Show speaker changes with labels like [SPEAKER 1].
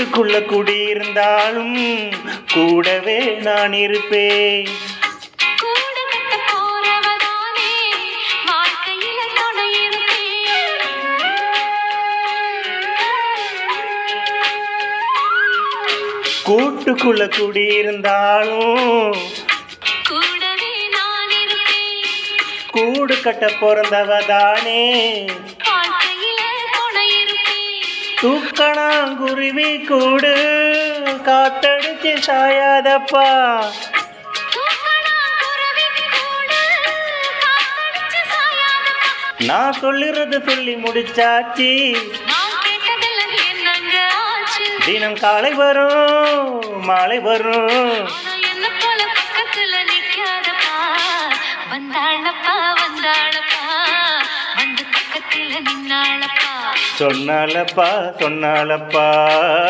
[SPEAKER 1] கூட்டுக்குள்ள குடியிருந்தாலும் கூடவே நான் இருப்பேன்.
[SPEAKER 2] கூடு கட்ட போறவதானே வாழ்க்கையில துணை இருப்பேன்.
[SPEAKER 1] கூட்டுக்குள்ள குடியிருந்தாலும்
[SPEAKER 2] கூடவே நான் இருப்பேன்.
[SPEAKER 1] கூடு கட்ட பிறந்தவதானே
[SPEAKER 2] வாழ்க்கையில துணை இருப்பேன்.
[SPEAKER 1] தூக்கணாங்குருவி கூடு காத்தடிச்சு சாயாதப்பா.
[SPEAKER 2] தூக்கணாங்குருவி கூடு காத்தடிச்சு சாயாதப்பா.
[SPEAKER 1] நான் சொல்லுறது சொல்லி முடிச்சாச்சு.
[SPEAKER 2] நான் கேட்டதெல்லாம் என்னங்க ஆச்சு?
[SPEAKER 1] தினம் காலை வரும் மாலை வரும்.
[SPEAKER 2] ஆனா என்ன போல பக்கத்துல நிக்காதப்பா. வந்தாளப்பா வந்தாளப்பா வந்து பக்கத்துல நின்னாளப்பா.
[SPEAKER 1] சொன்னாலப்பா சொன்னாலப்பா.